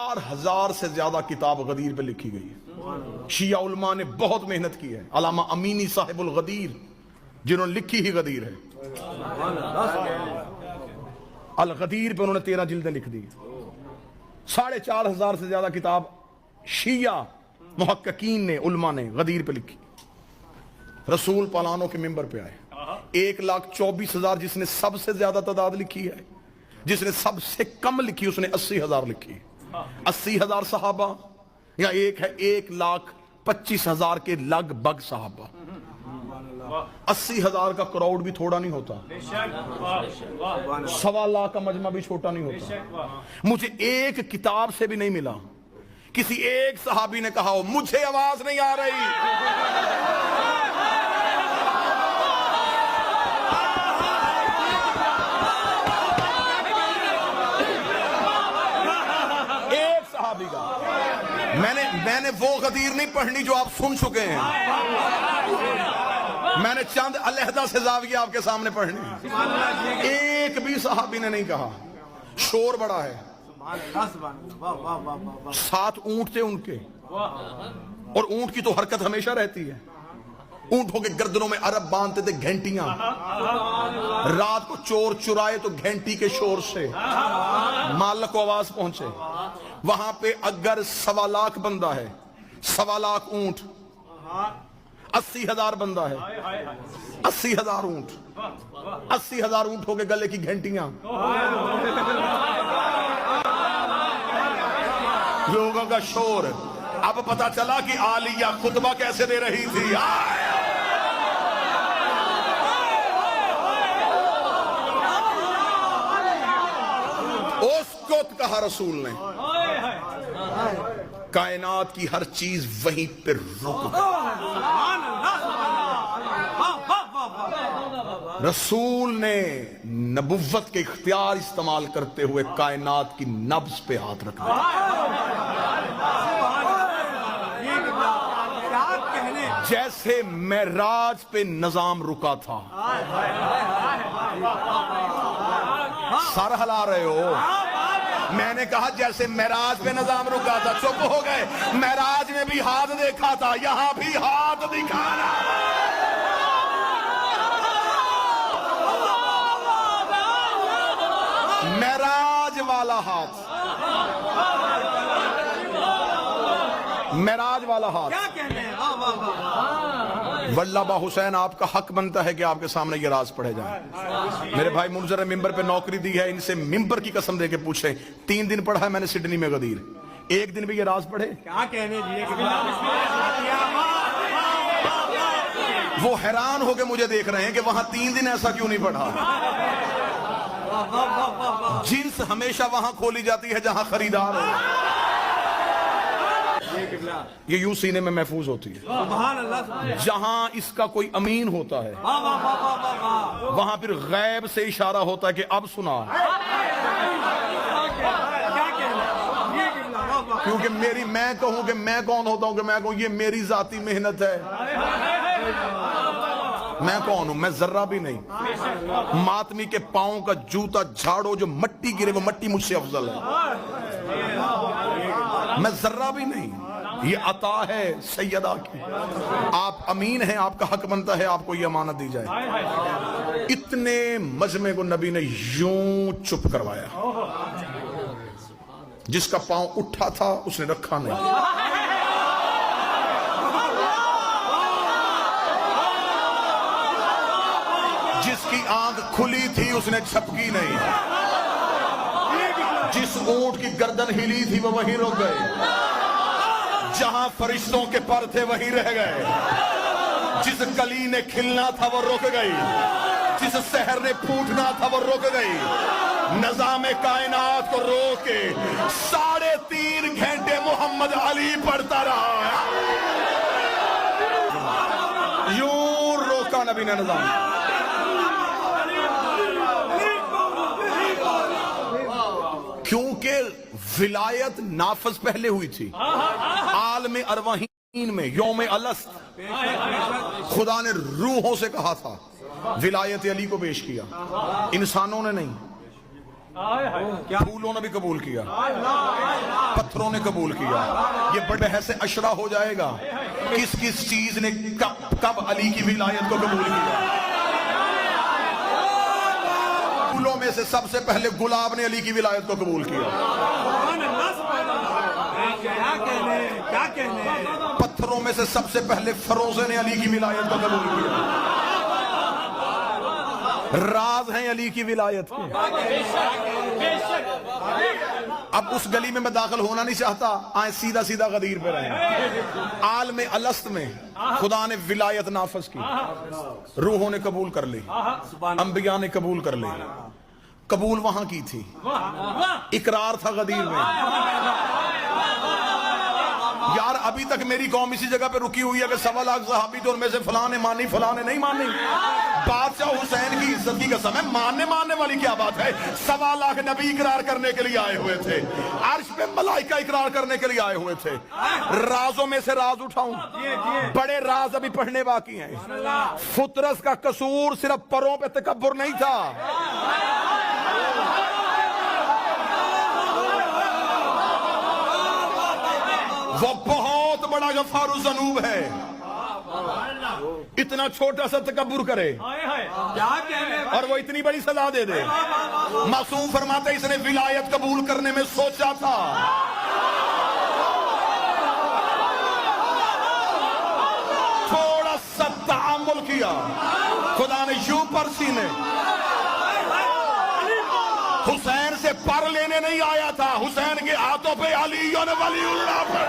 4000 سے زیادہ کتاب غدیر پہ لکھی گئی ہے. شیعہ علماء نے بہت محنت کی ہے. علامہ امینی صاحب الغدیر جنہوں نے لکھی ہی غدیر ہے. الغدیر پہ انہوں نے 13 جلدیں لکھ دی. 4500 سے زیادہ کتاب شیعہ محققین نے علماء نے غدیر پہ لکھی. رسول پالانوں کے ممبر پہ آئے. 1,24,000 جس نے سب سے زیادہ تعداد لکھی ہے. جس نے سب سے کم لکھی اس نے 80,000 لکھی. 80,000 صحابہ یا ایک ہے 1,25,000 کے لگ بھگ صحابہ. 80,000 کا کراؤڈ بھی تھوڑا نہیں ہوتا. 1.25 لاکھ کا مجمع بھی چھوٹا نہیں ہوتا. مجھے ایک کتاب سے بھی نہیں ملا کسی ایک صحابی نے کہا ہو مجھے آواز نہیں آ رہی. ایک صحابی کا. میں نے وہ غدیر نہیں پڑھنی جو آپ سن چکے ہیں. میں نے چند علیحدہ سے زاویہ آپ کے سامنے پڑھنی. ایک بھی صحابی نے نہیں کہا. شور بڑا ہے. 7 اونٹ تھے ان کے, اور اونٹ کی تو حرکت ہمیشہ رہتی ہے. اونٹوں کے گردنوں میں عرب باندھتے تھے گھنٹیاں. رات کو چور چرائے تو گھنٹی کے شور سے مالک کو آواز پہنچے. وہاں پہ اگر 1.25 لاکھ بندہ ہے, 1.25 لاکھ اونٹ, 80,000 بندہ ہے, 80,000 اونٹ, 80,000 اونٹ ہو گئے گلے کی گھنٹیاں. لوگوں کا شور. اب پتا چلا کہ عالیہ خطبہ کیسے دے رہی تھی. اس کو کہا رسول نے کائنات کی ہر چیز وہیں پہ رک گئی. رسول نے نبوت کے اختیار استعمال کرتے ہوئے کائنات کی نبض پہ ہاتھ رکھ دیا. جیسے معراج پہ نظام رکا تھا. سر ہلا رہے ہو. میں نے کہا جیسے معراج پہ نظام رکا تھا. چپ ہو گئے. معراج میں بھی ہاتھ دیکھا تھا, یہاں بھی ہاتھ دکھانا. معراج والا ہاتھ, معراج والا ہاتھ. واللہ با حسین آپ کا حق بنتا ہے کہ آپ کے سامنے یہ راز پڑھے جائیں. میرے بھائی منظر ممبر پہ نوکری دی ہے, ان سے ممبر کی قسم دے کے پوچھیں 3 دن پڑھا ہے میں نے سڈنی میں غدیر. ایک دن بھی یہ راز پڑھے؟ کیا کہنے دیئے. وہ حیران ہو کے مجھے دیکھ رہے ہیں کہ وہاں 3 دن ایسا کیوں نہیں پڑھا. جنس ہمیشہ وہاں کھولی جاتی ہے جہاں خریدار ہو. یہ یوں سینے میں محفوظ ہوتی ہے. جہاں اس کا کوئی امین ہوتا ہے وہاں پھر غیب سے اشارہ ہوتا ہے کہ اب سنا. کیونکہ میں کہوں کہ میں کون ہوتا ہوں کہ میں کہوں یہ میری ذاتی محنت ہے. میں کون ہوں؟ میں ذرہ بھی نہیں. ماتمی کے پاؤں کا جوتا جھاڑو, جو مٹی گرے وہ مٹی مجھ سے افضل ہے. میں ذرہ بھی نہیں. یہ عطا ہے سیدہ کی. آپ امین ہیں, آپ کا حق بنتا ہے آپ کو یہ امانت دی جائے. اتنے مجمع کو نبی نے یوں چپ کروایا. جس کا پاؤں اٹھا تھا اس نے رکھا نہیں. جس کی آنکھ کھلی تھی اس نے چھپکی نہیں. جس اونٹ کی گردن ہلی تھی وہ وہیں رک گئے. جہاں فرشتوں کے پر تھے وہیں رہ گئے. جس کلی نے کھلنا تھا وہ رک گئی. جس سحر نے پھوٹنا تھا وہ رک گئی. نظام کائنات کو روک کے 3.5 گھنٹے محمد علی پڑھتا رہا. یوں روکا نبی نے نظام. کیونکہ ولایت نافذ پہلے ہوئی تھی. عالم ارواحین میں یوم الست خدا نے روحوں سے کہا تھا, ولایت علی کو پیش کیا. انسانوں نے نہیں, پھولوں نے بھی قبول کیا. پتھروں نے قبول کیا. یہ بڑے بحث اشرا ہو جائے گا کس کس چیز نے کب علی کی ولایت کو قبول کیا. پھولوں میں سے سب سے پہلے گلاب نے علی کی ولایت کو قبول کیا. پتھروں میں سے سب سے پہلے فروزے نے علی کی ولایت کو قبول کیا. راز ہیں علی کی ولایت کے. اب اس گلی میں داخل ہونا نہیں چاہتا, آئیں سیدھا سیدھا غدیر پہ رہیں. عالم الست میں خدا نے ولایت نافذ کی, روحوں نے قبول کر لی, انبیاء نے قبول کر لی. قبول وہاں کی تھی, اقرار تھا غدیر میں. یار ابھی تک میری قوم اسی جگہ پہ رکی ہوئی ہے کہ 1.25 لاکھ صحابی تو ان میں سے فلاں نے مانی فلاں نے نہیں مانی. بادشاہ حسین کی عزت کی قسم ہے, ماننے والی کیا بات ہے. 1.25 لاکھ نبی اقرار کرنے کے لیے آئے ہوئے تھے, عرش پہ ملائکہ اقرار کرنے کے لیے آئے ہوئے تھے. رازوں میں سے راز اٹھاؤں, بڑے راز ابھی پڑھنے باقی ہیں. فطرت کا قصور صرف پروں پہ تکبر نہیں تھا, وہ بہت بڑا غفار الذنوب ہے. اتنا چھوٹا سا تکبر کرے اور وہ اتنی بڑی سزا دے دے. معصوم فرماتے اس نے ولایت قبول کرنے میں سوچا تھا, تھوڑا سا تعامل کیا, خدا نے یوں پر سینے. حسین سے پر لینے نہیں آیا تھا, حسین کے ہاتھوں پہ علی ولی اللہ پر